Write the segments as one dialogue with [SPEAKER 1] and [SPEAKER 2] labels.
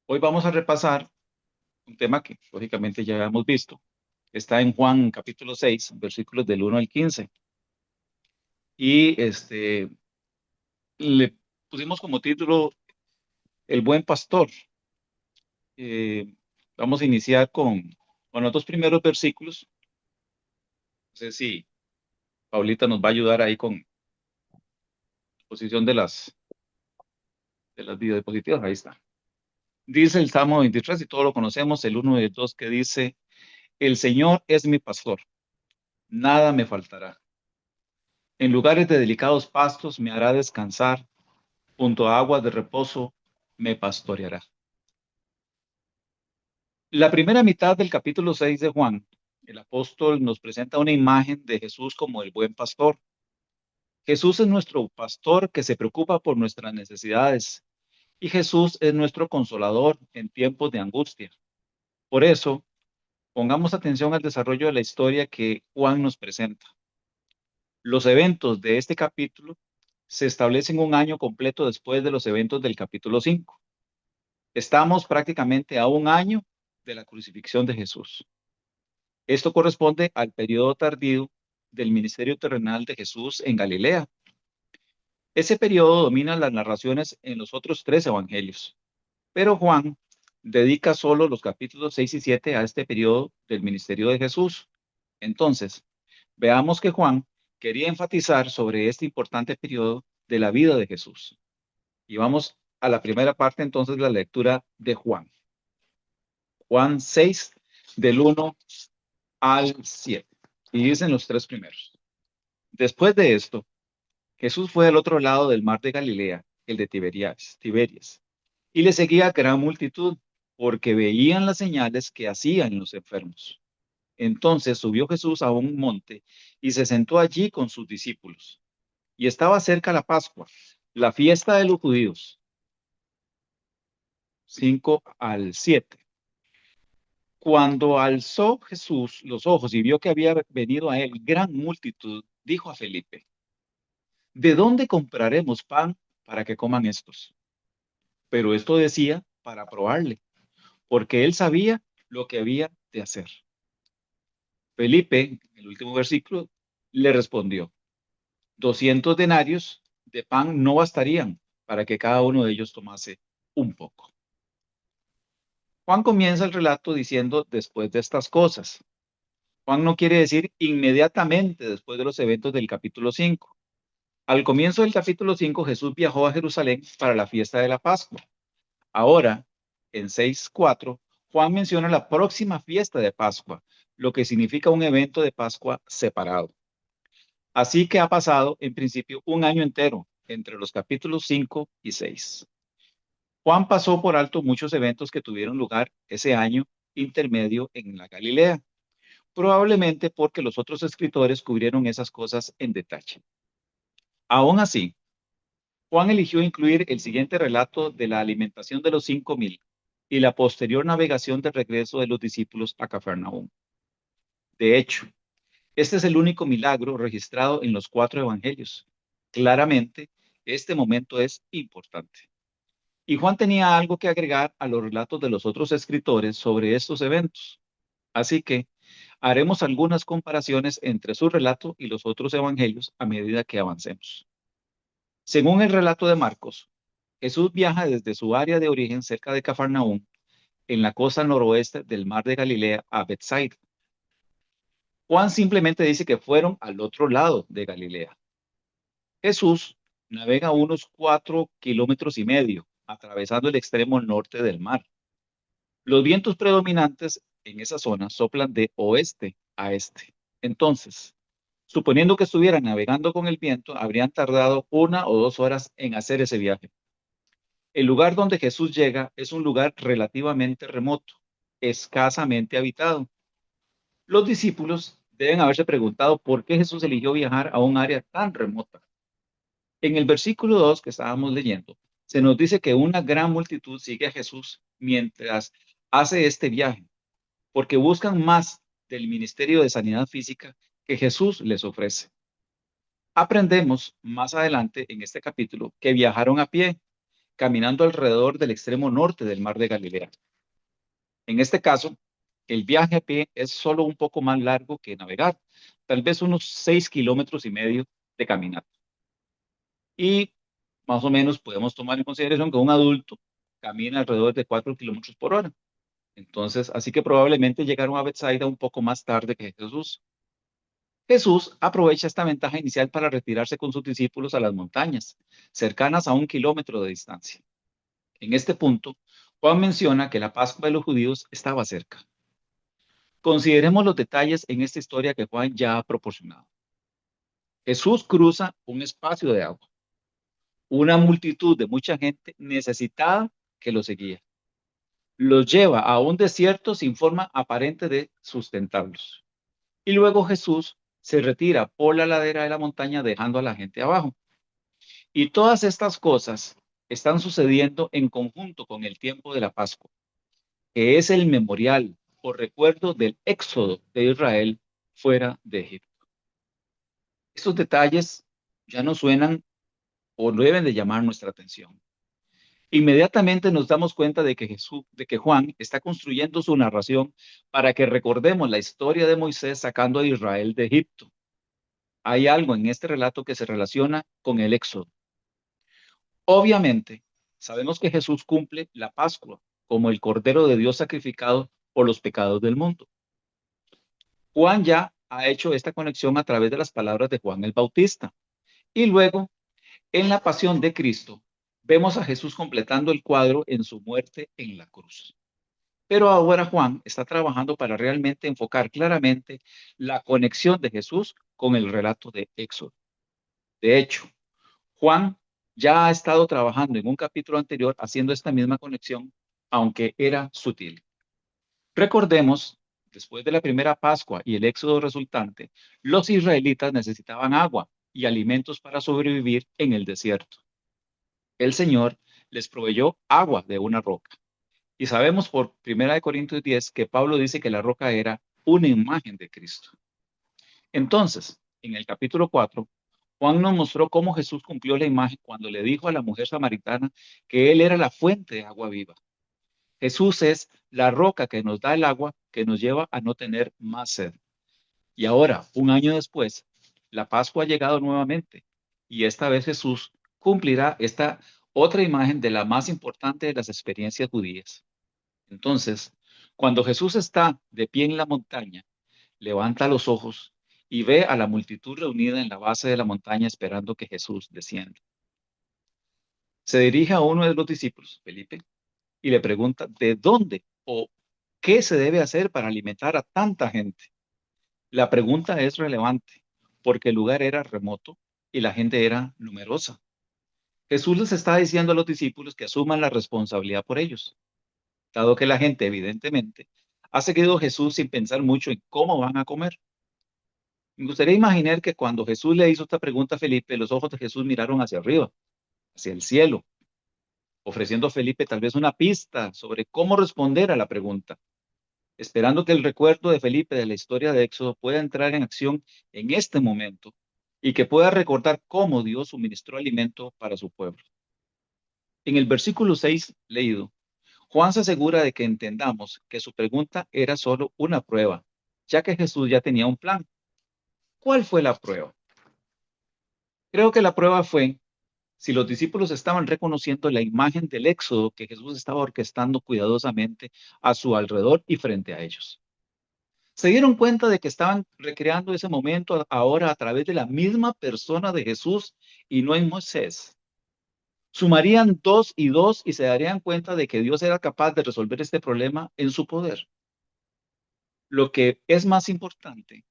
[SPEAKER 1] Hoy vamos a repasar un tema que lógicamente ya hemos visto. Está en Juan capítulo 6, versículos del 1 al 15. Y le pusimos como título El buen pastor. Eh, Vamos a iniciar con los dos primeros versículos. No sé si Paulita nos va a ayudar ahí con la posición de las videodiapositivas. Ahí está. Dice el Salmo 23 y todos lo conocemos, el 1 y el 2 que dice, el Señor es mi pastor, nada me faltará. En lugares de delicados pastos me hará descansar, junto a aguas de reposo me pastoreará. La primera mitad del capítulo 6 de Juan, el apóstol nos presenta una imagen de Jesús como el buen pastor. Jesús es nuestro pastor que se preocupa por nuestras necesidades y Jesús es nuestro consolador en tiempos de angustia. Por eso, pongamos atención al desarrollo de la historia que Juan nos presenta. Los eventos de este capítulo se establecen un año completo después de los eventos del capítulo 5. Estamos prácticamente a un año de la crucifixión de Jesús. Esto corresponde al periodo tardío del ministerio terrenal de Jesús en Galilea. Ese periodo domina las narraciones en los otros tres evangelios, pero Juan dedica solo los capítulos 6 y 7 a este periodo del ministerio de Jesús. Entonces, veamos que Juan quería enfatizar sobre este importante periodo de la vida de Jesús. Y vamos a la primera parte entonces de la lectura de Juan. Juan 6, del 1 al 7. Y dicen los tres primeros. Después de esto, Jesús fue al otro lado del mar de Galilea, el de Tiberias, y le seguía gran multitud, porque veían las señales que hacían los enfermos. Entonces subió Jesús a un monte y se sentó allí con sus discípulos. Y estaba cerca la Pascua, la fiesta de los judíos. 5 al 7. Cuando alzó Jesús los ojos y vio que había venido a él gran multitud, dijo a Felipe, ¿de dónde compraremos pan para que coman estos? Pero esto decía para probarle, porque él sabía lo que había de hacer. Felipe, en el último versículo, le respondió, 200 denarios de pan no bastarían para que cada uno de ellos tomase un poco. Juan comienza el relato diciendo después de estas cosas. Juan no quiere decir inmediatamente después de los eventos del capítulo 5. Al comienzo del capítulo 5, Jesús viajó a Jerusalén para la fiesta de la Pascua. Ahora, en 6:4, Juan menciona la próxima fiesta de Pascua, lo que significa un evento de Pascua separado. Así que ha pasado, en principio, un año entero entre los capítulos 5 y 6. Juan pasó por alto muchos eventos que tuvieron lugar ese año intermedio en la Galilea, probablemente porque los otros escritores cubrieron esas cosas en detalle. Aún así, Juan eligió incluir el siguiente relato de la alimentación de los 5,000 y la posterior navegación de regreso de los discípulos a Cafarnaúm. De hecho, este es el único milagro registrado en los cuatro evangelios. Claramente, este momento es importante. Y Juan tenía algo que agregar a los relatos de los otros escritores sobre estos eventos. Así que haremos algunas comparaciones entre su relato y los otros evangelios a medida que avancemos. Según el relato de Marcos, Jesús viaja desde su área de origen cerca de Cafarnaúm, en la costa noroeste del mar de Galilea, a Bethsaida. Juan simplemente dice que fueron al otro lado de Galilea. Jesús navega unos 4,5 kilómetros, atravesando el extremo norte del mar. Los vientos predominantes en esa zona soplan de oeste a este. Entonces, suponiendo que estuvieran navegando con el viento, habrían tardado 1 o 2 horas en hacer ese viaje. El lugar donde Jesús llega es un lugar relativamente remoto, escasamente habitado. Los discípulos deben haberse preguntado por qué Jesús eligió viajar a un área tan remota. En el versículo 2 que estábamos leyendo, se nos dice que una gran multitud sigue a Jesús mientras hace este viaje, porque buscan más del ministerio de sanidad física que Jesús les ofrece. Aprendemos más adelante en este capítulo que viajaron a pie caminando alrededor del extremo norte del mar de Galilea. En este caso, el viaje a pie es solo un poco más largo que navegar, tal vez unos 6,5 kilómetros de caminata. Y más o menos podemos tomar en consideración que un adulto camina alrededor de 4 kilómetros por hora. Entonces, así que probablemente llegaron a Bethsaida un poco más tarde que Jesús. Jesús aprovecha esta ventaja inicial para retirarse con sus discípulos a las montañas, cercanas a 1 kilómetro de distancia. En este punto, Juan menciona que la Pascua de los judíos estaba cerca. Consideremos los detalles en esta historia que Juan ya ha proporcionado. Jesús cruza un espacio de agua, una multitud de mucha gente necesitada que lo seguía. Los lleva a un desierto sin forma aparente de sustentarlos. Y luego Jesús se retira por la ladera de la montaña dejando a la gente abajo. Y todas estas cosas están sucediendo en conjunto con el tiempo de la Pascua, que es el memorial o recuerdo del éxodo de Israel fuera de Egipto. Estos detalles ya no suenan o no deben de llamar nuestra atención. Inmediatamente nos damos cuenta de que Juan está construyendo su narración para que recordemos la historia de Moisés sacando a Israel de Egipto. Hay algo en este relato que se relaciona con el éxodo. Obviamente, sabemos que Jesús cumple la Pascua como el Cordero de Dios sacrificado por los pecados del mundo. Juan ya ha hecho esta conexión a través de las palabras de Juan el Bautista. Y luego, en la pasión de Cristo, vemos a Jesús completando el cuadro en su muerte en la cruz. Pero ahora Juan está trabajando para realmente enfocar claramente la conexión de Jesús con el relato de Éxodo. De hecho, Juan ya ha estado trabajando en un capítulo anterior haciendo esta misma conexión, aunque era sutil. Recordemos, después de la primera Pascua y el éxodo resultante, los israelitas necesitaban agua y alimentos para sobrevivir en el desierto. El Señor les proveyó agua de una roca. Y sabemos por 1 Corintios 10 que Pablo dice que la roca era una imagen de Cristo. Entonces, en el capítulo 4, Juan nos mostró cómo Jesús cumplió la imagen cuando le dijo a la mujer samaritana que él era la fuente de agua viva. Jesús es la roca que nos da el agua que nos lleva a no tener más sed. Y ahora, un año después, la Pascua ha llegado nuevamente y esta vez Jesús cumplirá esta otra imagen de la más importante de las experiencias judías. Entonces, cuando Jesús está de pie en la montaña, levanta los ojos y ve a la multitud reunida en la base de la montaña esperando que Jesús descienda. Se dirige a uno de los discípulos, Felipe, y le pregunta de dónde o qué se debe hacer para alimentar a tanta gente. La pregunta es relevante porque el lugar era remoto y la gente era numerosa. Jesús les está diciendo a los discípulos que asuman la responsabilidad por ellos, dado que la gente evidentemente ha seguido a Jesús sin pensar mucho en cómo van a comer. Me gustaría imaginar que cuando Jesús le hizo esta pregunta a Felipe, los ojos de Jesús miraron hacia arriba, hacia el cielo, ofreciendo a Felipe tal vez una pista sobre cómo responder a la pregunta, esperando que el recuerdo de Felipe de la historia de Éxodo pueda entrar en acción en este momento y que pueda recordar cómo Dios suministró alimento para su pueblo. En el versículo 6 leído, Juan se asegura de que entendamos que su pregunta era solo una prueba, ya que Jesús ya tenía un plan. ¿Cuál fue la prueba? Creo que la prueba fue si los discípulos estaban reconociendo la imagen del éxodo que Jesús estaba orquestando cuidadosamente a su alrededor y frente a ellos. Se dieron cuenta de que estaban recreando ese momento ahora a través de la misma persona de Jesús y no en Moisés. Sumarían dos y dos y se darían cuenta de que Dios era capaz de resolver este problema en su poder. Lo que es más importante,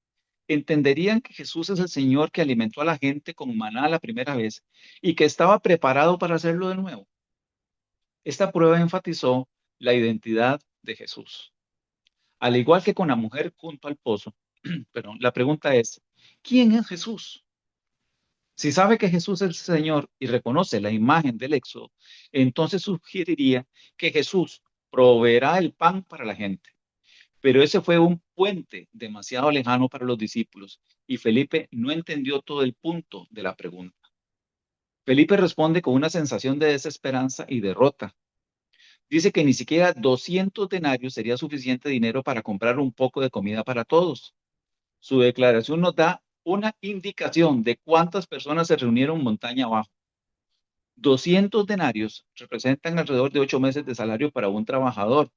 [SPEAKER 1] entenderían que Jesús es el Señor que alimentó a la gente con maná la primera vez y que estaba preparado para hacerlo de nuevo. Esta prueba enfatizó la identidad de Jesús. Al igual que con la mujer junto al pozo, perdón, la pregunta es, ¿quién es Jesús? Si sabe que Jesús es el Señor y reconoce la imagen del Éxodo, entonces sugeriría que Jesús proveerá el pan para la gente. Pero ese fue un puente demasiado lejano para los discípulos y Felipe no entendió todo el punto de la pregunta. Felipe responde con una sensación de desesperanza y derrota. Dice que ni siquiera 200 denarios sería suficiente dinero para comprar un poco de comida para todos. Su declaración nos da una indicación de cuántas personas se reunieron montaña abajo. 200 denarios representan alrededor de 8 meses de salario para un trabajador.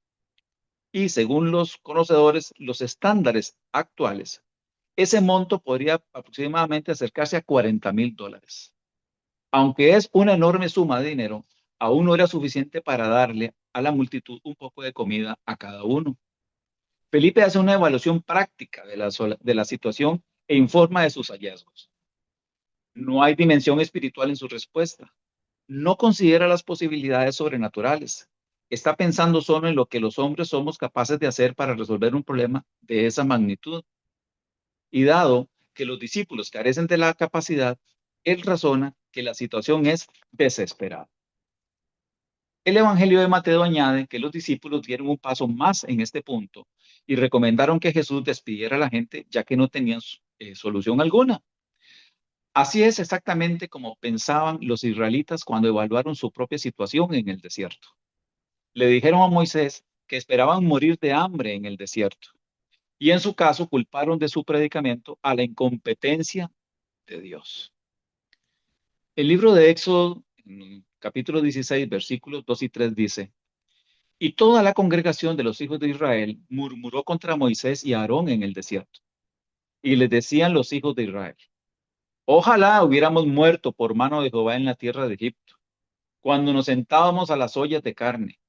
[SPEAKER 1] Y según los conocedores, los estándares actuales, ese monto podría aproximadamente acercarse a $40,000. Aunque es una enorme suma de dinero, aún no era suficiente para darle a la multitud un poco de comida a cada uno. Felipe hace una evaluación práctica de la situación e informa de sus hallazgos. No hay dimensión espiritual en su respuesta. No considera las posibilidades sobrenaturales. Está pensando solo en lo que los hombres somos capaces de hacer para resolver un problema de esa magnitud. Y dado que los discípulos carecen de la capacidad, él razona que la situación es desesperada. El Evangelio de Mateo añade que los discípulos dieron un paso más en este punto y recomendaron que Jesús despidiera a la gente ya que no tenían solución alguna. Así es exactamente como pensaban los israelitas cuando evaluaron su propia situación en el desierto. Le dijeron a Moisés que esperaban morir de hambre en el desierto y en su caso culparon de su predicamento a la incompetencia de Dios. El libro de Éxodo, en el capítulo 16, versículos 2 y 3 dice: Y toda la congregación de los hijos de Israel murmuró contra Moisés y Aarón en el desierto. Y les decían los hijos de Israel: Ojalá hubiéramos muerto por mano de Jehová en la tierra de Egipto, cuando nos sentábamos a las ollas de carne,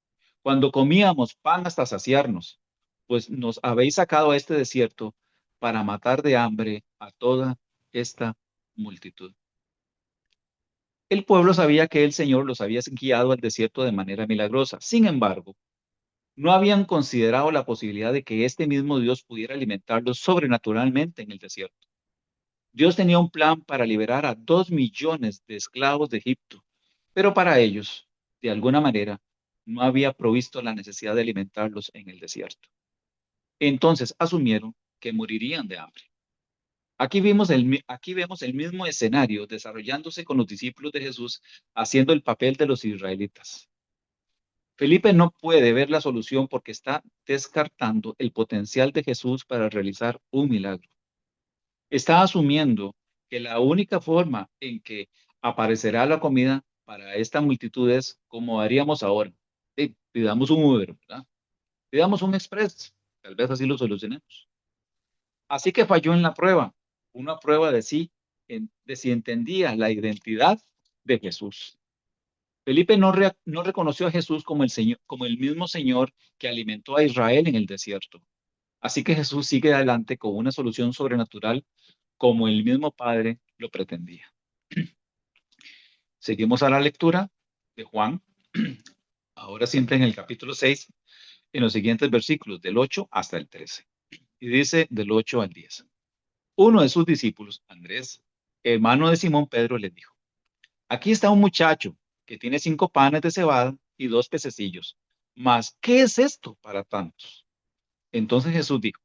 [SPEAKER 1] cuando comíamos pan hasta saciarnos, pues nos habéis sacado a este desierto para matar de hambre a toda esta multitud. El pueblo sabía que el Señor los había guiado al desierto de manera milagrosa. Sin embargo, no habían considerado la posibilidad de que este mismo Dios pudiera alimentarlos sobrenaturalmente en el desierto. Dios tenía un plan para liberar a 2 millones de esclavos de Egipto, pero para ellos, de alguna manera, no había provisto la necesidad de alimentarlos en el desierto. Entonces asumieron que morirían de hambre. Aquí vemos el mismo escenario desarrollándose con los discípulos de Jesús haciendo el papel de los israelitas. Felipe no puede ver la solución porque está descartando el potencial de Jesús para realizar un milagro. Está asumiendo que la única forma en que aparecerá la comida para esta multitud es como haríamos ahora. Pidamos un Uber, ¿verdad? Pidamos un Express. Tal vez así lo solucionemos. Así que falló en la prueba, una prueba de si entendía la identidad de Jesús. Felipe no reconoció a Jesús como el Señor, como el mismo Señor que alimentó a Israel en el desierto. Así que Jesús sigue adelante con una solución sobrenatural como el mismo Padre lo pretendía. Seguimos a la lectura de Juan, ahora siempre en el capítulo 6, en los siguientes versículos, del 8 hasta el 13. Y dice del 8 al 10. Uno de sus discípulos, Andrés, hermano de Simón Pedro, les dijo: Aquí está un muchacho que tiene 5 panes de cebada y 2 pececillos. Mas, ¿qué es esto para tantos? Entonces Jesús dijo: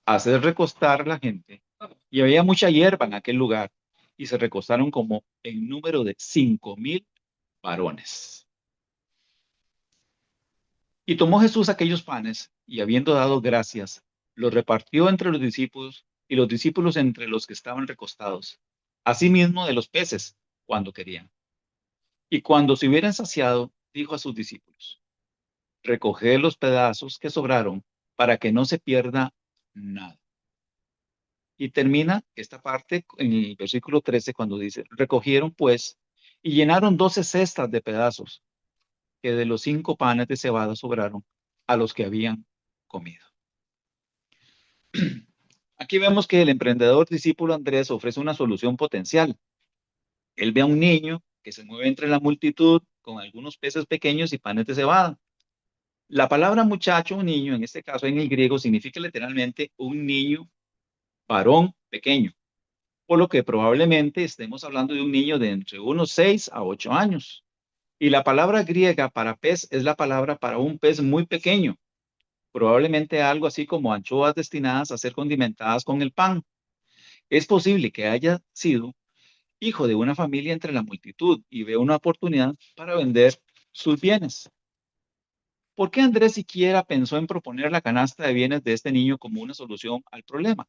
[SPEAKER 1] Haced recostar a la gente. Y había mucha hierba en aquel lugar, y se recostaron como en número de 5,000 varones. Y tomó Jesús aquellos panes, y habiendo dado gracias, los repartió entre los discípulos, y los discípulos entre los que estaban recostados. Asimismo de los peces, cuando querían. Y cuando se hubieran saciado, dijo a sus discípulos: Recoged los pedazos que sobraron, para que no se pierda nada. Y termina esta parte en el versículo 13 cuando dice: Recogieron pues y llenaron 12 cestas de pedazos que de los 5 panes de cebada sobraron a los que habían comido. Aquí vemos que el emprendedor discípulo Andrés ofrece una solución potencial. Él ve a un niño que se mueve entre la multitud con algunos peces pequeños y panes de cebada. La palabra muchacho o niño, en este caso en el griego, significa literalmente un niño varón pequeño, por lo que probablemente estemos hablando de un niño de entre unos 6 a 8 años. Y la palabra griega para pez es la palabra para un pez muy pequeño, probablemente algo así como anchoas destinadas a ser condimentadas con el pan. Es posible que haya sido hijo de una familia entre la multitud, y ve una oportunidad para vender sus bienes. ¿Por qué Andrés siquiera pensó en proponer la canasta de bienes de este niño como una solución al problema?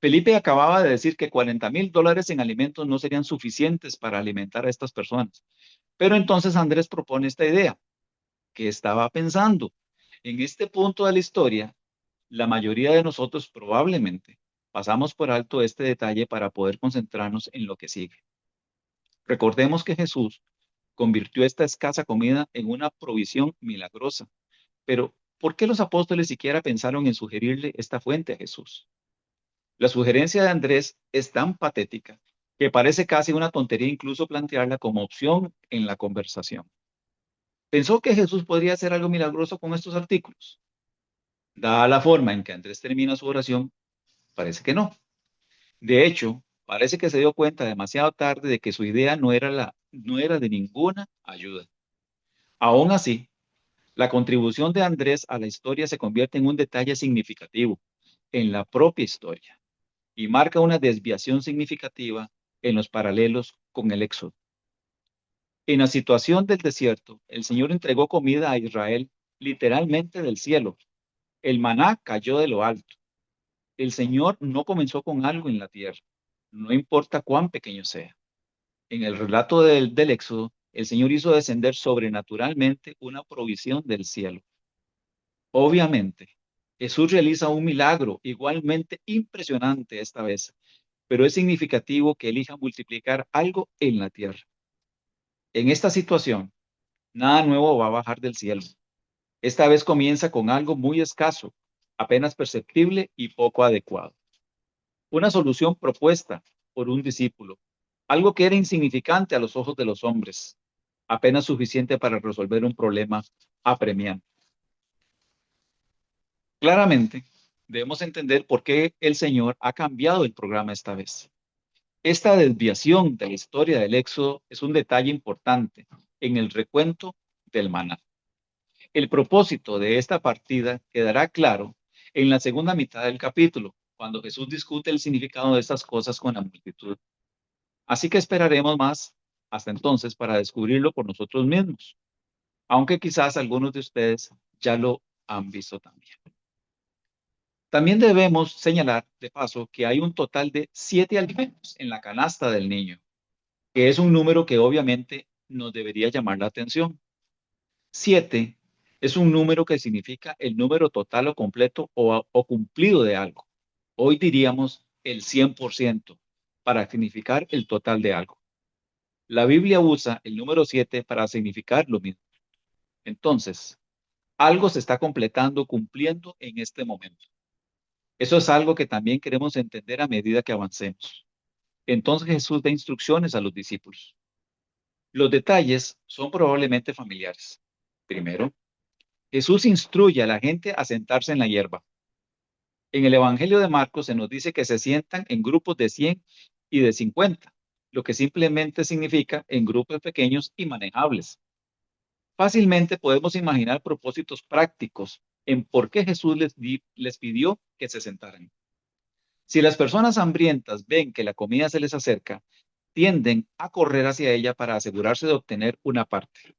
[SPEAKER 1] Felipe acababa de decir que $40,000 en alimentos no serían suficientes para alimentar a estas personas. Pero entonces Andrés propone esta idea. ¿Qué estaba pensando? En este punto de la historia, la mayoría de nosotros probablemente pasamos por alto este detalle para poder concentrarnos en lo que sigue. Recordemos que Jesús convirtió esta escasa comida en una provisión milagrosa. Pero, ¿por qué los apóstoles siquiera pensaron en sugerirle esta fuente a Jesús? La sugerencia de Andrés es tan patética que parece casi una tontería incluso plantearla como opción en la conversación. ¿Pensó que Jesús podría hacer algo milagroso con estos artículos? Dada la forma en que Andrés termina su oración, parece que no. De hecho, parece que se dio cuenta demasiado tarde de que su idea no era de ninguna ayuda. Aún así, la contribución de Andrés a la historia se convierte en un detalle significativo en la propia historia y marca una desviación significativa en los paralelos con el Éxodo. En la situación del desierto, el Señor entregó comida a Israel literalmente del cielo. El maná cayó de lo alto. El Señor no comenzó con algo en la tierra, no importa cuán pequeño sea. En el relato del Éxodo, el Señor hizo descender sobrenaturalmente una provisión del cielo. Obviamente, Jesús realiza un milagro igualmente impresionante esta vez, pero es significativo que elija multiplicar algo en la tierra. En esta situación, nada nuevo va a bajar del cielo. Esta vez comienza con algo muy escaso, apenas perceptible y poco adecuado. Una solución propuesta por un discípulo, algo que era insignificante a los ojos de los hombres, apenas suficiente para resolver un problema apremiante. Claramente, debemos entender por qué el Señor ha cambiado el programa esta vez. Esta desviación de la historia del Éxodo es un detalle importante en el recuento del maná. El propósito de esta partida quedará claro en la segunda mitad del capítulo, cuando Jesús discute el significado de estas cosas con la multitud. Así que esperaremos más hasta entonces para descubrirlo por nosotros mismos, aunque quizás algunos de ustedes ya lo han visto también. También debemos señalar, de paso, que hay un total de 7 alimentos en la canasta del niño, que es un número que obviamente nos debería llamar la atención. 7 es un número que significa el número total o completo o cumplido de algo. Hoy diríamos el 100% para significar el total de algo. La Biblia usa el número 7 para significar lo mismo. Entonces, algo se está completando, cumpliendo en este momento. Eso es algo que también queremos entender a medida que avancemos. Entonces Jesús da instrucciones a los discípulos. Los detalles son probablemente familiares. Primero, Jesús instruye a la gente a sentarse en la hierba. En el Evangelio de Marcos se nos dice que se sientan en grupos de 100 y de 50, lo que simplemente significa en grupos pequeños y manejables. Fácilmente podemos imaginar propósitos prácticos en por qué Jesús les pidió que se sentaran. Si las personas hambrientas ven que la comida se les acerca, tienden a correr hacia ella para asegurarse de obtener una parte.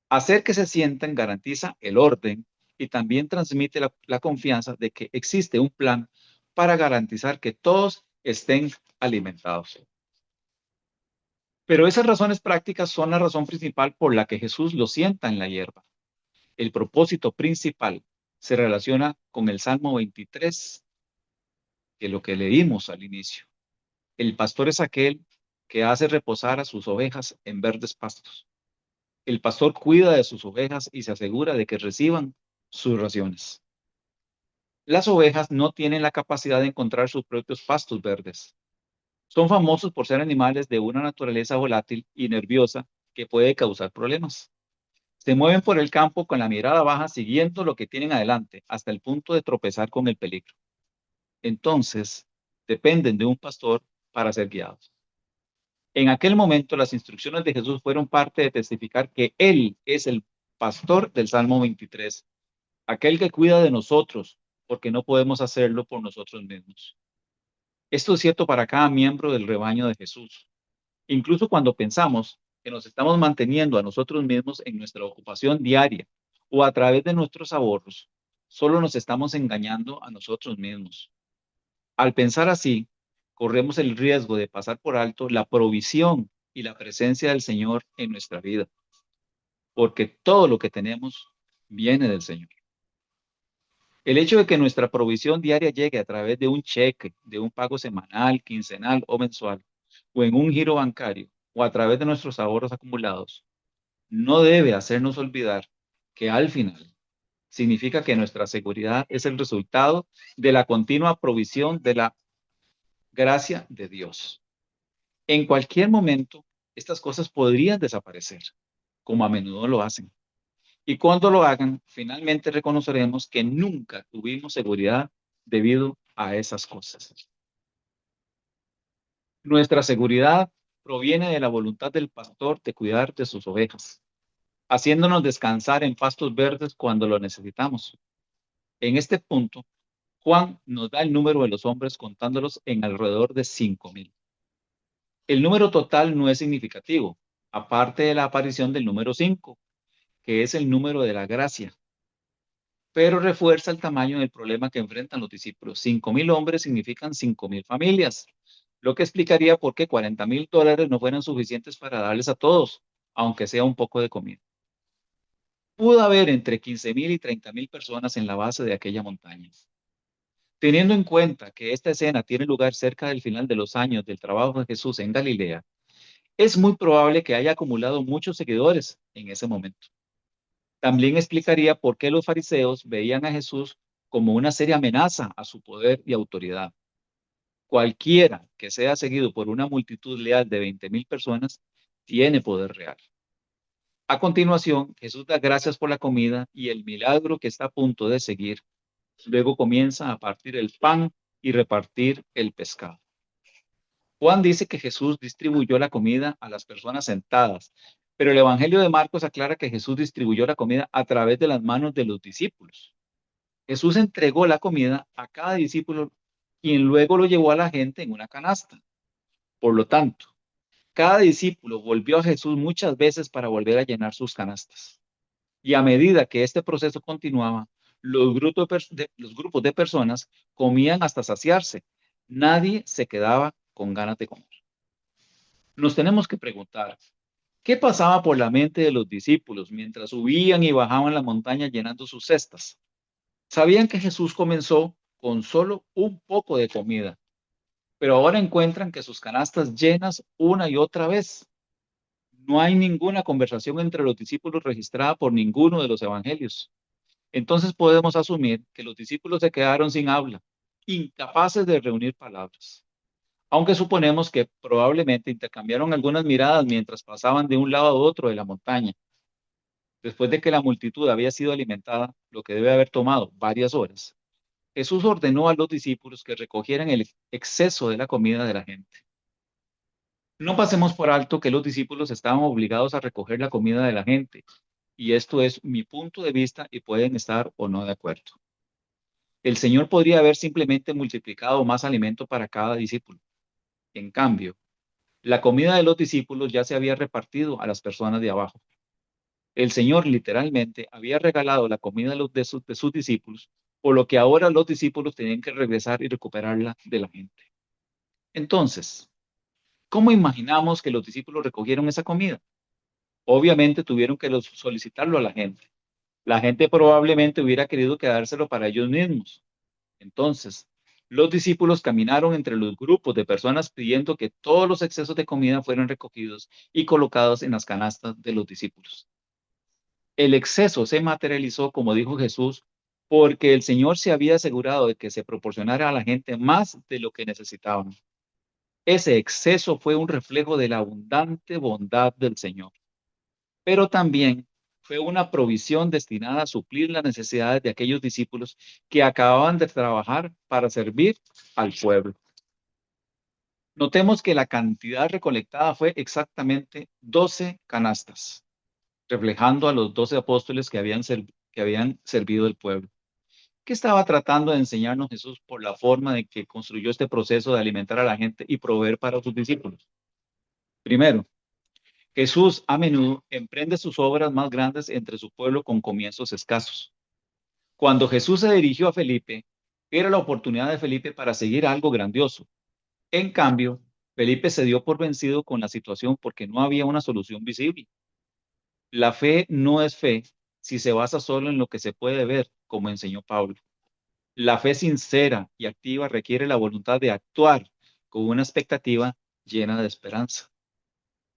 [SPEAKER 1] Hacer que se sientan garantiza el orden y también transmite la confianza de que existe un plan para garantizar que todos estén alimentados. Pero esas razones prácticas son la razón principal por la que Jesús los sienta en la hierba. El propósito principal se relaciona con el Salmo 23, que es lo que leímos al inicio. El pastor es aquel que hace reposar a sus ovejas en verdes pastos. El pastor cuida de sus ovejas y se asegura de que reciban sus raciones. Las ovejas no tienen la capacidad de encontrar sus propios pastos verdes. Son famosos por ser animales de una naturaleza volátil y nerviosa que puede causar problemas. Se mueven por el campo con la mirada baja siguiendo lo que tienen adelante hasta el punto de tropezar con el peligro. Entonces, dependen de un pastor para ser guiados. En aquel momento, las instrucciones de Jesús fueron parte de testificar que Él es el pastor del Salmo 23, aquel que cuida de nosotros, porque no podemos hacerlo por nosotros mismos. Esto es cierto para cada miembro del rebaño de Jesús. Incluso cuando pensamos que nos estamos manteniendo a nosotros mismos en nuestra ocupación diaria o a través de nuestros ahorros, solo nos estamos engañando a nosotros mismos. Al pensar así, corremos el riesgo de pasar por alto la provisión y la presencia del Señor en nuestra vida, porque todo lo que tenemos viene del Señor. El hecho de que nuestra provisión diaria llegue a través de un cheque, de un pago semanal, quincenal o mensual, o en un giro bancario, o a través de nuestros ahorros acumulados, no debe hacernos olvidar que al final significa que nuestra seguridad es el resultado de la continua provisión de la gracia de Dios. En cualquier momento, estas cosas podrían desaparecer, como a menudo lo hacen. Y cuando lo hagan, finalmente reconoceremos que nunca tuvimos seguridad debido a esas cosas. Nuestra seguridad proviene de la voluntad del pastor de cuidar de sus ovejas, haciéndonos descansar en pastos verdes cuando lo necesitamos. En este punto, Juan nos da el número de los hombres contándolos en alrededor de 5,000. El número total no es significativo, aparte de la aparición del número 5, que es el número de la gracia, pero refuerza el tamaño del problema que enfrentan los discípulos. 5,000 hombres significan 5,000 familias, lo que explicaría por qué $40,000 no fueran suficientes para darles a todos, aunque sea un poco de comida. Pudo haber entre 15,000 y 30,000 personas en la base de aquella montaña. Teniendo en cuenta que esta escena tiene lugar cerca del final de los años del trabajo de Jesús en Galilea, es muy probable que haya acumulado muchos seguidores en ese momento. También explicaría por qué los fariseos veían a Jesús como una seria amenaza a su poder y autoridad. Cualquiera que sea seguido por una multitud leal de 20,000 personas tiene poder real. A continuación, Jesús da gracias por la comida y el milagro que está a punto de seguir. Luego comienza a partir el pan y repartir el pescado. Juan dice que Jesús distribuyó la comida a las personas sentadas, pero el Evangelio de Marcos aclara que Jesús distribuyó la comida a través de las manos de los discípulos. Jesús entregó la comida a cada discípulo, quien luego lo llevó a la gente en una canasta. Por lo tanto, cada discípulo volvió a Jesús muchas veces para volver a llenar sus canastas. Y a medida que este proceso continuaba, los grupos de personas comían hasta saciarse. Nadie se quedaba con ganas de comer. Nos tenemos que preguntar, ¿qué pasaba por la mente de los discípulos mientras subían y bajaban la montaña llenando sus cestas? Sabían que Jesús comenzó con solo un poco de comida, pero ahora encuentran que sus canastas llenas una y otra vez. No hay ninguna conversación entre los discípulos registrada por ninguno de los evangelios. Entonces podemos asumir que los discípulos se quedaron sin habla, incapaces de reunir palabras, aunque suponemos que probablemente intercambiaron algunas miradas mientras pasaban de un lado a otro de la montaña. Después de que la multitud había sido alimentada, lo que debe haber tomado varias horas, Jesús ordenó a los discípulos que recogieran el exceso de la comida de la gente. No pasemos por alto que los discípulos estaban obligados a recoger la comida de la gente, y esto es mi punto de vista y pueden estar o no de acuerdo. El Señor podría haber simplemente multiplicado más alimento para cada discípulo. En cambio, la comida de los discípulos ya se había repartido a las personas de abajo. El Señor literalmente había regalado la comida de sus discípulos, por lo que ahora los discípulos tenían que regresar y recuperarla de la gente. Entonces, ¿cómo imaginamos que los discípulos recogieron esa comida? Obviamente tuvieron que solicitarlo a la gente. La gente probablemente hubiera querido quedárselo para ellos mismos. Entonces, los discípulos caminaron entre los grupos de personas pidiendo que todos los excesos de comida fueran recogidos y colocados en las canastas de los discípulos. El exceso se materializó, como dijo Jesús, porque el Señor se había asegurado de que se proporcionara a la gente más de lo que necesitaban. Ese exceso fue un reflejo de la abundante bondad del Señor, pero también fue una provisión destinada a suplir las necesidades de aquellos discípulos que acababan de trabajar para servir al pueblo. Notemos que la cantidad recolectada fue exactamente 12 canastas, reflejando a los 12 apóstoles que habían servido al pueblo. ¿Qué estaba tratando de enseñarnos Jesús por la forma de que construyó este proceso de alimentar a la gente y proveer para sus discípulos? Primero, Jesús a menudo emprende sus obras más grandes entre su pueblo con comienzos escasos. Cuando Jesús se dirigió a Felipe, era la oportunidad de Felipe para seguir algo grandioso. En cambio, Felipe se dio por vencido con la situación porque no había una solución visible. La fe no es fe si se basa solo en lo que se puede ver, como enseñó Pablo. La fe sincera y activa requiere la voluntad de actuar con una expectativa llena de esperanza.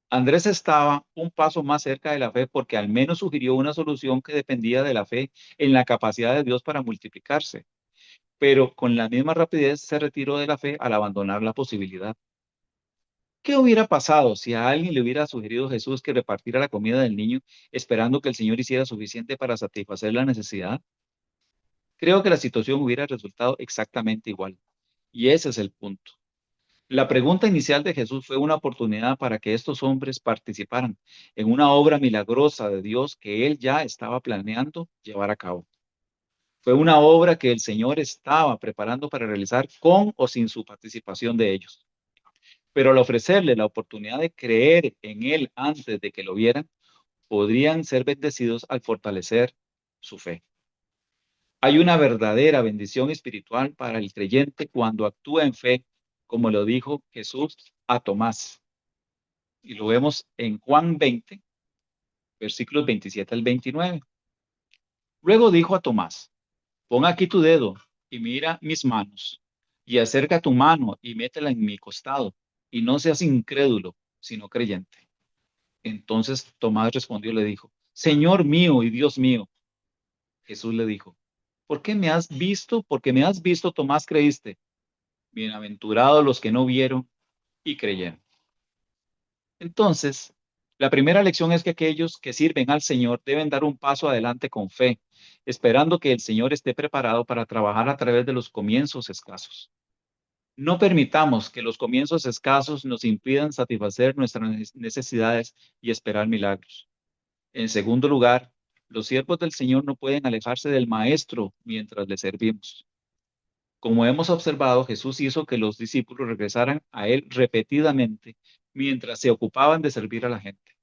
[SPEAKER 1] Andrés estaba un paso más cerca de la fe porque al menos sugirió una solución que dependía de la fe en la capacidad de Dios para multiplicarse, pero con la misma rapidez se retiró de la fe al abandonar la posibilidad. ¿Qué hubiera pasado si a alguien le hubiera sugerido Jesús que repartiera la comida del niño esperando que el Señor hiciera suficiente para satisfacer la necesidad? Creo que la situación hubiera resultado exactamente igual. Y ese es el punto. La pregunta inicial de Jesús fue una oportunidad para que estos hombres participaran en una obra milagrosa de Dios que él ya estaba planeando llevar a cabo. Fue una obra que el Señor estaba preparando para realizar con o sin su participación de ellos. Pero al ofrecerle la oportunidad de creer en Él antes de que lo vieran, podrían ser bendecidos al fortalecer su fe. Hay una verdadera bendición espiritual para el creyente cuando actúa en fe, como lo dijo Jesús a Tomás. Y lo vemos en Juan 20, versículos 27 al 29. Luego dijo a Tomás, pon aquí tu dedo y mira mis manos, y acerca tu mano y métela en mi costado, y no seas incrédulo, sino creyente. Entonces Tomás respondió y le dijo, Señor mío y Dios mío. Jesús le dijo, ¿por qué me has visto? Porque me has visto, Tomás, creíste. Bienaventurados los que no vieron y creyeron. Entonces, la primera lección es que aquellos que sirven al Señor deben dar un paso adelante con fe, esperando que el Señor esté preparado para trabajar a través de los comienzos escasos. No permitamos que los comienzos escasos nos impidan satisfacer nuestras necesidades y esperar milagros. En segundo lugar, los siervos del Señor no pueden alejarse del Maestro mientras le servimos. Como hemos observado, Jesús hizo que los discípulos regresaran a Él repetidamente mientras se ocupaban de servir a la gente.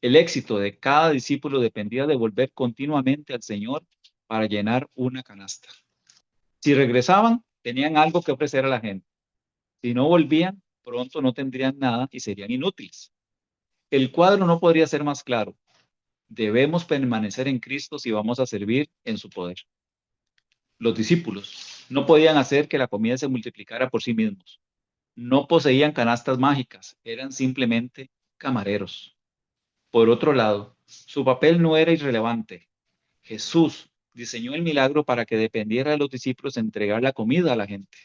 [SPEAKER 1] El éxito de cada discípulo dependía de volver continuamente al Señor para llenar una canasta. Si regresaban, tenían algo que ofrecer a la gente. Si no volvían, pronto no tendrían nada y serían inútiles. El cuadro no podría ser más claro. Debemos permanecer en Cristo si vamos a servir en su poder. Los discípulos no podían hacer que la comida se multiplicara por sí mismos. No poseían canastas mágicas, eran simplemente camareros. Por otro lado, su papel no era irrelevante. Jesús diseñó el milagro para que dependiera de los discípulos entregar la comida a la gente.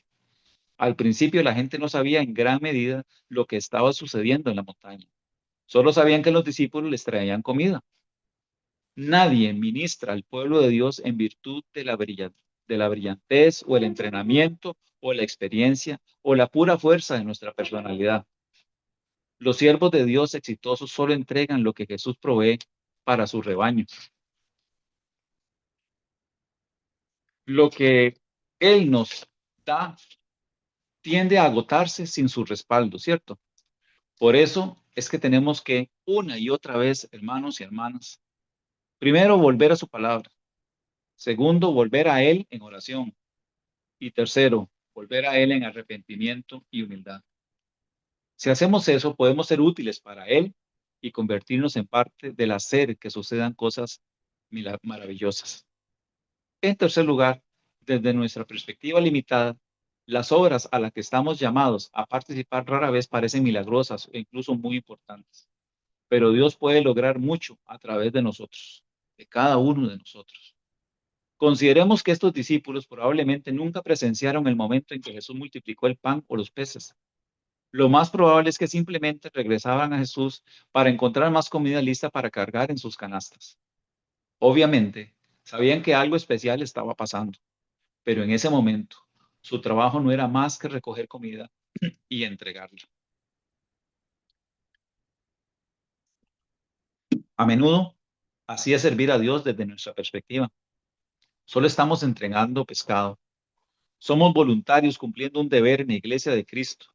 [SPEAKER 1] Al principio la gente no sabía en gran medida lo que estaba sucediendo en la montaña. Solo sabían que los discípulos les traían comida. Nadie ministra al pueblo de Dios en virtud de la brillantez o el entrenamiento o la experiencia o la pura fuerza de nuestra personalidad. Los siervos de Dios exitosos solo entregan lo que Jesús provee para su rebaño. Lo que Él nos da tiende a agotarse sin su respaldo, ¿cierto? Por eso es que tenemos que una y otra vez, hermanos y hermanas, primero volver a su palabra, segundo, volver a Él en oración y tercero, volver a Él en arrepentimiento y humildad. Si hacemos eso, podemos ser útiles para Él y convertirnos en parte del hacer que sucedan cosas maravillosas. En tercer lugar, desde nuestra perspectiva limitada, las obras a las que estamos llamados a participar rara vez parecen milagrosas e incluso muy importantes, pero Dios puede lograr mucho a través de nosotros, de cada uno de nosotros. Consideremos que estos discípulos probablemente nunca presenciaron el momento en que Jesús multiplicó el pan o los peces. Lo más probable es que simplemente regresaban a Jesús para encontrar más comida lista para cargar en sus canastas. Obviamente, sabían que algo especial estaba pasando, pero en ese momento su trabajo no era más que recoger comida y entregarla. A menudo, así es servir a Dios desde nuestra perspectiva. Solo estamos entregando pescado. Somos voluntarios cumpliendo un deber en la iglesia de Cristo.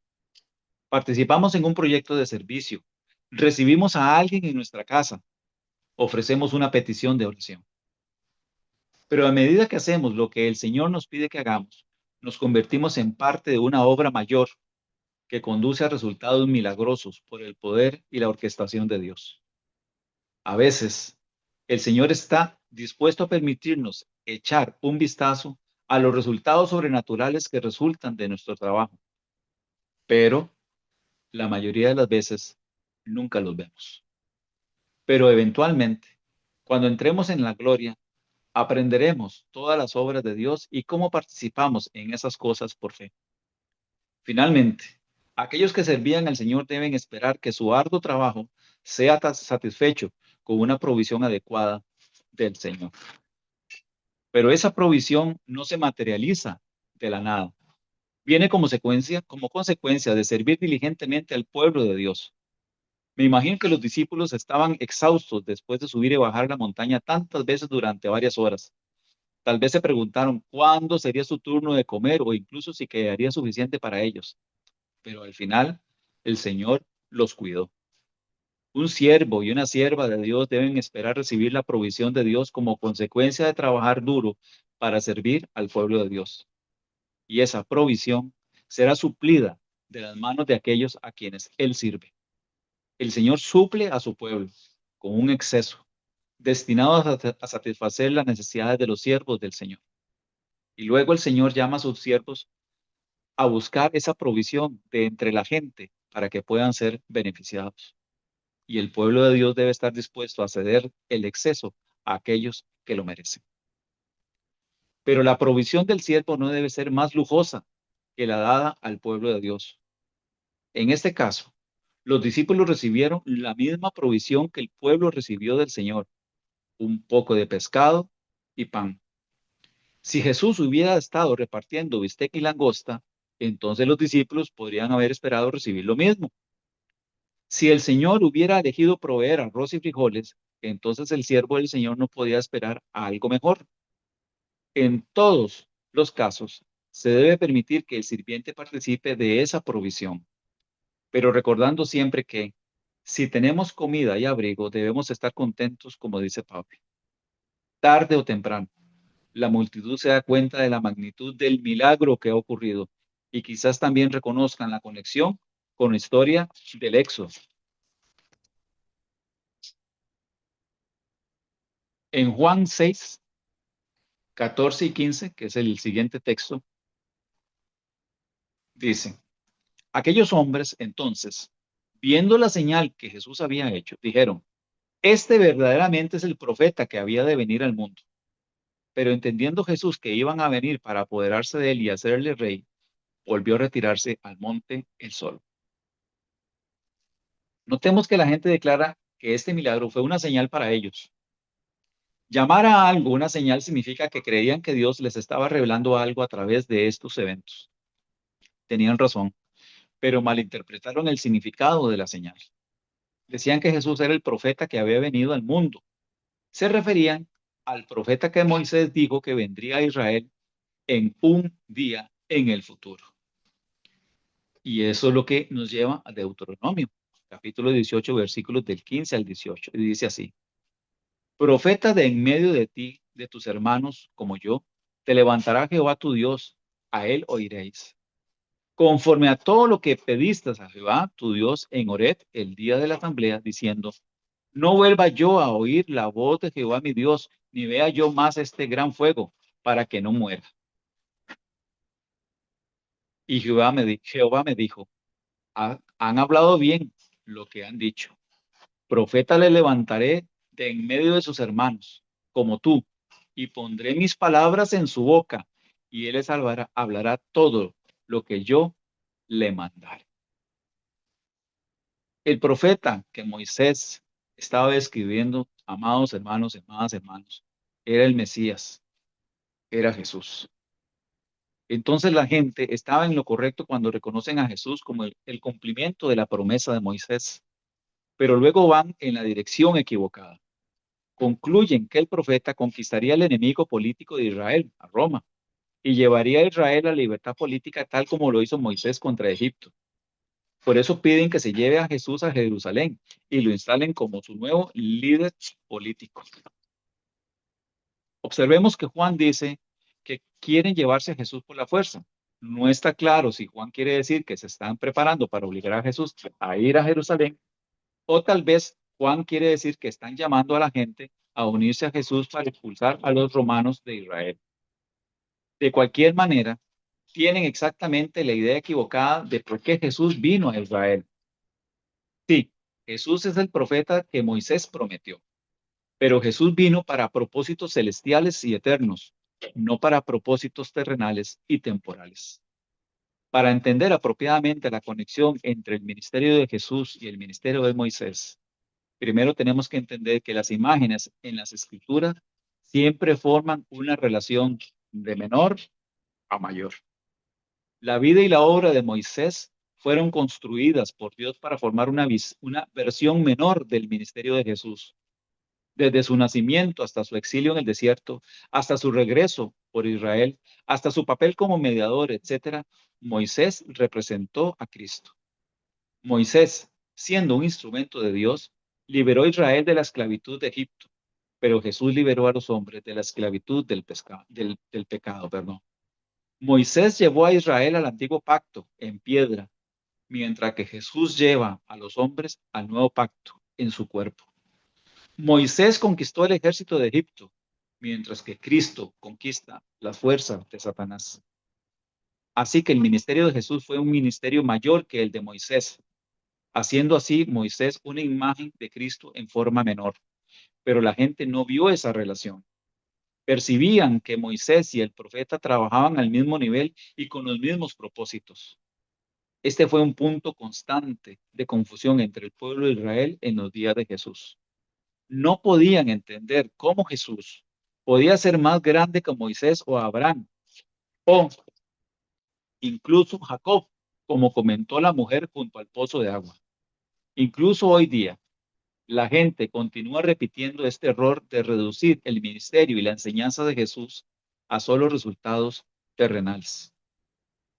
[SPEAKER 1] Participamos en un proyecto de servicio. Recibimos a alguien en nuestra casa. Ofrecemos una petición de oración. Pero a medida que hacemos lo que el Señor nos pide que hagamos, nos convertimos en parte de una obra mayor que conduce a resultados milagrosos por el poder y la orquestación de Dios. A veces, el Señor está dispuesto a permitirnos echar un vistazo a los resultados sobrenaturales que resultan de nuestro trabajo, pero la mayoría de las veces nunca los vemos. Pero eventualmente, cuando entremos en la gloria, aprenderemos todas las obras de Dios y cómo participamos en esas cosas por fe. Finalmente, aquellos que servían al Señor deben esperar que su arduo trabajo sea satisfecho con una provisión adecuada del Señor. Pero esa provisión no se materializa de la nada. Viene como consecuencia de servir diligentemente al pueblo de Dios. Me imagino que los discípulos estaban exhaustos después de subir y bajar la montaña tantas veces durante varias horas. Tal vez se preguntaron cuándo sería su turno de comer o incluso si quedaría suficiente para ellos. Pero al final, el Señor los cuidó. Un siervo y una sierva de Dios deben esperar recibir la provisión de Dios como consecuencia de trabajar duro para servir al pueblo de Dios. Y esa provisión será suplida de las manos de aquellos a quienes Él sirve. El Señor suple a su pueblo con un exceso, destinado a satisfacer las necesidades de los siervos del Señor. Y luego el Señor llama a sus siervos a buscar esa provisión de entre la gente para que puedan ser beneficiados. Y el pueblo de Dios debe estar dispuesto a ceder el exceso a aquellos que lo merecen. Pero la provisión del siervo no debe ser más lujosa que la dada al pueblo de Dios. En este caso, los discípulos recibieron la misma provisión que el pueblo recibió del Señor, un poco de pescado y pan. Si Jesús hubiera estado repartiendo bistec y langosta, entonces los discípulos podrían haber esperado recibir lo mismo. Si el Señor hubiera elegido proveer arroz y frijoles, entonces el siervo del Señor no podía esperar a algo mejor. En todos los casos, se debe permitir que el sirviente participe de esa provisión, pero recordando siempre que si tenemos comida y abrigo, debemos estar contentos, como dice Pablo. Tarde o temprano, la multitud se da cuenta de la magnitud del milagro que ha ocurrido y quizás también reconozcan la conexión con la historia del Éxodo. En Juan 6, 14 y 15, que es el siguiente texto, dice, aquellos hombres entonces, viendo la señal que Jesús había hecho, dijeron, este verdaderamente es el profeta que había de venir al mundo. Pero entendiendo Jesús que iban a venir para apoderarse de él y hacerle rey, volvió a retirarse al monte él solo. Notemos que la gente declara que este milagro fue una señal para ellos. Llamar a algo una señal significa que creían que Dios les estaba revelando algo a través de estos eventos. Tenían razón, pero malinterpretaron el significado de la señal. Decían que Jesús era el profeta que había venido al mundo. Se referían al profeta que Moisés dijo que vendría a Israel en un día en el futuro. Y eso es lo que nos lleva a Deuteronomio, capítulo 18, versículos del 15 al 18. Y dice así, profeta de en medio de ti, de tus hermanos como yo, te levantará Jehová tu Dios, a él oiréis. Conforme a todo lo que pediste a Jehová tu Dios en Horeb el día de la asamblea, diciendo, no vuelva yo a oír la voz de Jehová mi Dios, ni vea yo más este gran fuego, para que no muera. Y Jehová me dijo, han hablado bien lo que han dicho. Profeta le levantaré de en medio de sus hermanos, como tú, y pondré mis palabras en su boca, y él les hablará todo lo que yo le mandare. El profeta que Moisés estaba describiendo, amados hermanos, amadas hermanos, era el Mesías, era Jesús. Entonces la gente estaba en lo correcto cuando reconocen a Jesús como el cumplimiento de la promesa de Moisés, pero luego van en la dirección equivocada. Concluyen que el profeta conquistaría al enemigo político de Israel, a Roma, y llevaría a Israel a la libertad política tal como lo hizo Moisés contra Egipto. Por eso piden que se lleve a Jesús a Jerusalén y lo instalen como su nuevo líder político. Observemos que Juan dice que quieren llevarse a Jesús por la fuerza. No está claro si Juan quiere decir que se están preparando para obligar a Jesús a ir a Jerusalén o tal vez Juan quiere decir que están llamando a la gente a unirse a Jesús para expulsar a los romanos de Israel. De cualquier manera, tienen exactamente la idea equivocada de por qué Jesús vino a Israel. Sí, Jesús es el profeta que Moisés prometió, pero Jesús vino para propósitos celestiales y eternos, no para propósitos terrenales y temporales. Para entender apropiadamente la conexión entre el ministerio de Jesús y el ministerio de Moisés, primero tenemos que entender que las imágenes en las escrituras siempre forman una relación de menor a mayor. La vida y la obra de Moisés fueron construidas por Dios para formar una versión menor del ministerio de Jesús. Desde su nacimiento hasta su exilio en el desierto, hasta su regreso por Israel, hasta su papel como mediador, etcétera, Moisés representó a Cristo. Moisés, siendo un instrumento de Dios, liberó a Israel de la esclavitud de Egipto, pero Jesús liberó a los hombres de la esclavitud del pecado. Perdón. Moisés llevó a Israel al antiguo pacto en piedra, mientras que Jesús lleva a los hombres al nuevo pacto en su cuerpo. Moisés conquistó el ejército de Egipto, mientras que Cristo conquista la fuerza de Satanás. Así que el ministerio de Jesús fue un ministerio mayor que el de Moisés, haciendo así Moisés una imagen de Cristo en forma menor. Pero la gente no vio esa relación. Percibían que Moisés y el profeta trabajaban al mismo nivel y con los mismos propósitos. Este fue un punto constante de confusión entre el pueblo de Israel en los días de Jesús. No podían entender cómo Jesús podía ser más grande que Moisés o Abraham o incluso Jacob, como comentó la mujer junto al pozo de agua. Incluso hoy día, la gente continúa repitiendo este error de reducir el ministerio y la enseñanza de Jesús a solo resultados terrenales.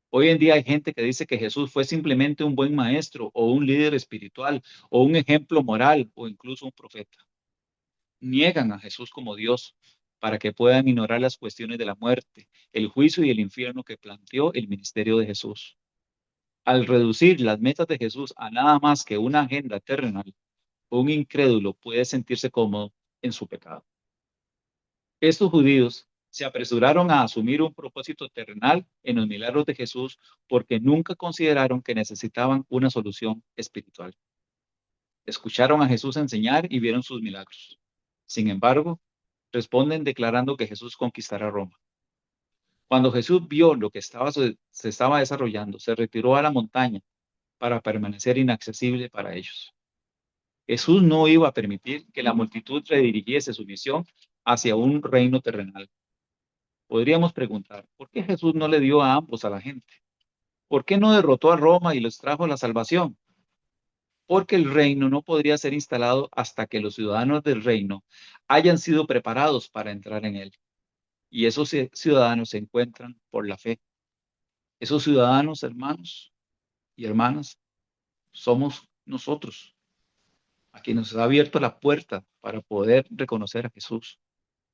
[SPEAKER 1] Hoy en día hay gente que dice que Jesús fue simplemente un buen maestro o un líder espiritual o un ejemplo moral o incluso un profeta. Niegan a Jesús como Dios para que puedan ignorar las cuestiones de la muerte, el juicio y el infierno que planteó el ministerio de Jesús. Al reducir las metas de Jesús a nada más que una agenda terrenal, un incrédulo puede sentirse cómodo en su pecado. Estos judíos se apresuraron a asumir un propósito terrenal en los milagros de Jesús porque nunca consideraron que necesitaban una solución espiritual. Escucharon a Jesús enseñar y vieron sus milagros. Sin embargo, responden declarando que Jesús conquistará Roma. Cuando Jesús vio lo que se estaba desarrollando, se retiró a la montaña para permanecer inaccesible para ellos. Jesús no iba a permitir que la multitud redirigiese su misión hacia un reino terrenal. Podríamos preguntar, ¿por qué Jesús no le dio a ambos a la gente? ¿Por qué no derrotó a Roma y les trajo la salvación? Porque el reino no podría ser instalado hasta que los ciudadanos del reino hayan sido preparados para entrar en él. Y esos ciudadanos se encuentran por la fe. Esos ciudadanos, hermanos y hermanas, somos nosotros, a quienes nos ha abierto la puerta para poder reconocer a Jesús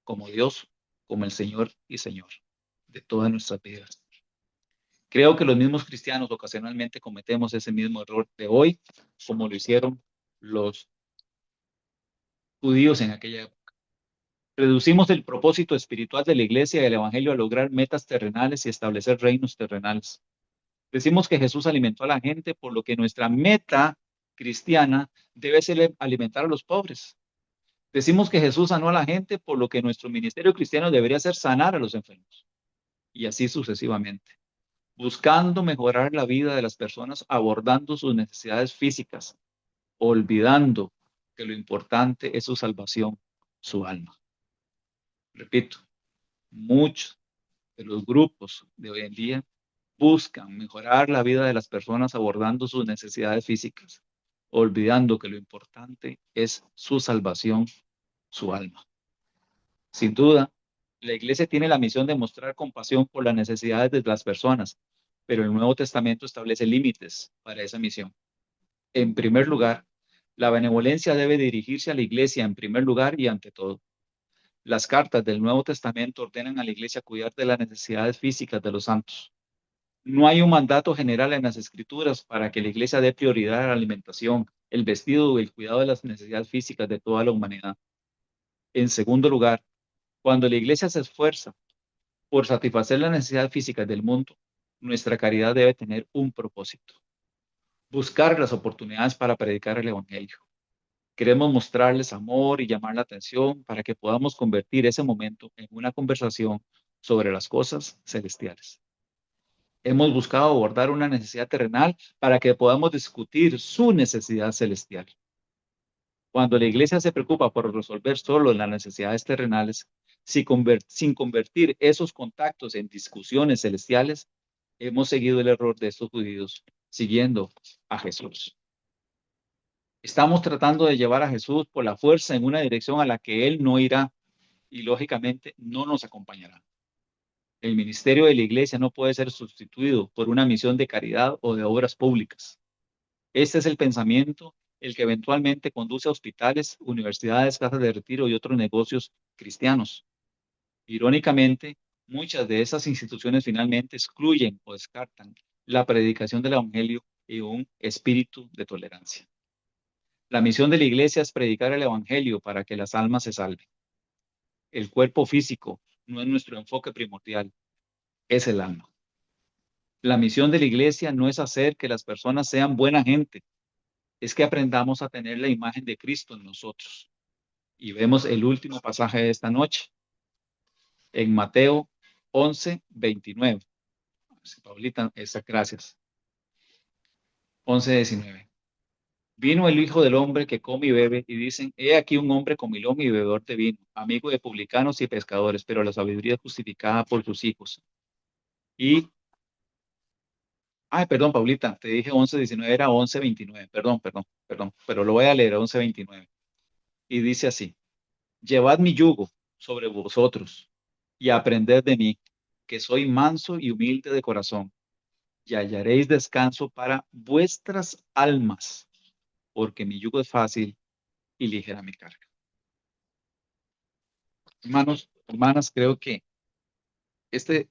[SPEAKER 1] como Dios, como el Señor y Señor de todas nuestras vidas. Creo que los mismos cristianos ocasionalmente cometemos ese mismo error de hoy, como lo hicieron los judíos en aquella época. Reducimos el propósito espiritual de la iglesia y del evangelio a lograr metas terrenales y establecer reinos terrenales. Decimos que Jesús alimentó a la gente, por lo que nuestra meta cristiana debe ser alimentar a los pobres. Decimos que Jesús sanó a la gente, por lo que nuestro ministerio cristiano debería ser sanar a los enfermos. Y así sucesivamente, buscando mejorar la vida de las personas, abordando sus necesidades físicas, olvidando que lo importante es su salvación, su alma. Repito, muchos de los grupos de hoy en día buscan mejorar la vida de las personas abordando sus necesidades físicas, olvidando que lo importante es su salvación, su alma. Sin duda, la iglesia tiene la misión de mostrar compasión por las necesidades de las personas, pero el Nuevo Testamento establece límites para esa misión. En primer lugar, la benevolencia debe dirigirse a la iglesia en primer lugar y ante todo. Las cartas del Nuevo Testamento ordenan a la iglesia cuidar de las necesidades físicas de los santos. No hay un mandato general en las escrituras para que la iglesia dé prioridad a la alimentación, el vestido y el cuidado de las necesidades físicas de toda la humanidad. En segundo lugar, cuando la iglesia se esfuerza por satisfacer las necesidades físicas del mundo, nuestra caridad debe tener un propósito: buscar las oportunidades para predicar el Evangelio. Queremos mostrarles amor y llamar la atención para que podamos convertir ese momento en una conversación sobre las cosas celestiales. Hemos buscado abordar una necesidad terrenal para que podamos discutir su necesidad celestial. Cuando la iglesia se preocupa por resolver solo las necesidades terrenales, sin convertir esos contactos en discusiones celestiales, hemos seguido el error de estos judíos, siguiendo a Jesús. Estamos tratando de llevar a Jesús por la fuerza en una dirección a la que Él no irá y lógicamente no nos acompañará. El ministerio de la iglesia no puede ser sustituido por una misión de caridad o de obras públicas. Este es el pensamiento el que eventualmente conduce a hospitales, universidades, casas de retiro y otros negocios cristianos. Irónicamente, muchas de esas instituciones finalmente excluyen o descartan la predicación del Evangelio y un espíritu de tolerancia. La misión de la iglesia es predicar el Evangelio para que las almas se salven. El cuerpo físico no es nuestro enfoque primordial, es el alma. La misión de la iglesia no es hacer que las personas sean buena gente, es que aprendamos a tener la imagen de Cristo en nosotros. Y vemos el último pasaje de esta noche en Mateo 11:29. Paulita, gracias. 11:19. Vino el Hijo del Hombre que come y bebe, y dicen: He aquí un hombre comilón y bebedor de vino, amigo de publicanos y pescadores, pero la sabiduría es justificada por sus hijos. Y, ay, perdón, Paulita, te dije 11:19, era 11:29, perdón, pero lo voy a leer, 11:29. Y dice así: Llevad mi yugo sobre vosotros y aprended de mí, que soy manso y humilde de corazón, y hallaréis descanso para vuestras almas, porque mi yugo es fácil y ligera mi carga. Hermanos, hermanas, creo que este,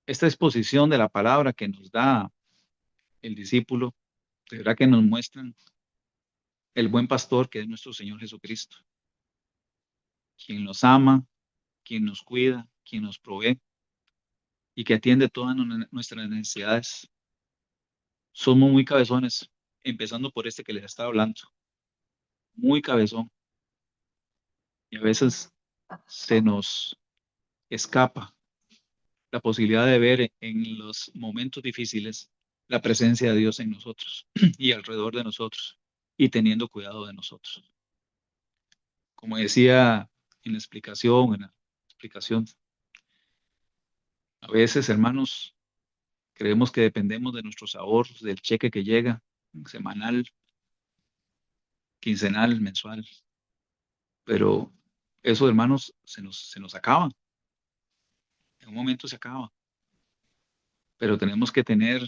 [SPEAKER 1] esta exposición de la palabra que nos da el discípulo, de verdad que nos muestran el buen pastor que es nuestro Señor Jesucristo, quien nos ama, quien nos cuida, quien nos provee y que atiende todas nuestras necesidades. Somos muy cabezones, empezando por este que les estaba hablando, muy cabezón, y a veces se nos escapa la posibilidad de ver en los momentos difíciles la presencia de Dios en nosotros y alrededor de nosotros y teniendo cuidado de nosotros. Como decía en la explicación, a veces, hermanos, creemos que dependemos de nuestros ahorros, del cheque que llega semanal, quincenal, mensual, pero eso, hermanos, se nos acaba. En un momento se acaba, pero tenemos que tener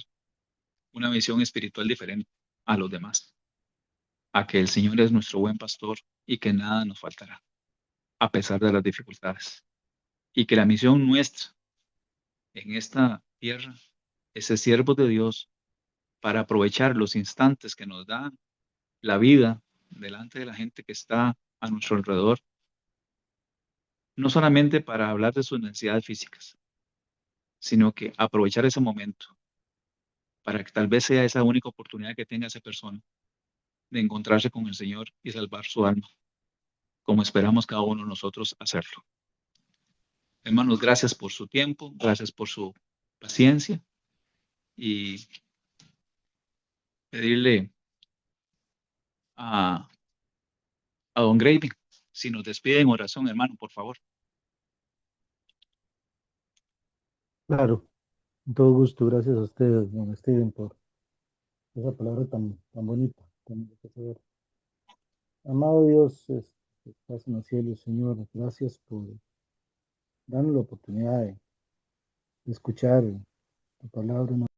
[SPEAKER 1] una visión espiritual diferente a los demás, a que el Señor es nuestro buen pastor y que nada nos faltará, a pesar de las dificultades. Y que la misión nuestra en esta tierra es ser siervos de Dios para aprovechar los instantes que nos da la vida delante de la gente que está a nuestro alrededor, no solamente para hablar de sus necesidades físicas, sino que aprovechar ese momento para que tal vez sea esa única oportunidad que tenga esa persona de encontrarse con el Señor y salvar su alma, como esperamos cada uno de nosotros hacerlo. Hermanos, gracias por su tiempo, gracias por su paciencia y pedirle a, a don Gravy si nos despide en oración, hermano, por favor.
[SPEAKER 2] Claro, con todo gusto, gracias a ustedes, don Steven, por esa palabra tan bonita, tan enriquecedora. Amado Dios, que estás en los cielos, Señor, gracias por darnos la oportunidad de escuchar tu palabra.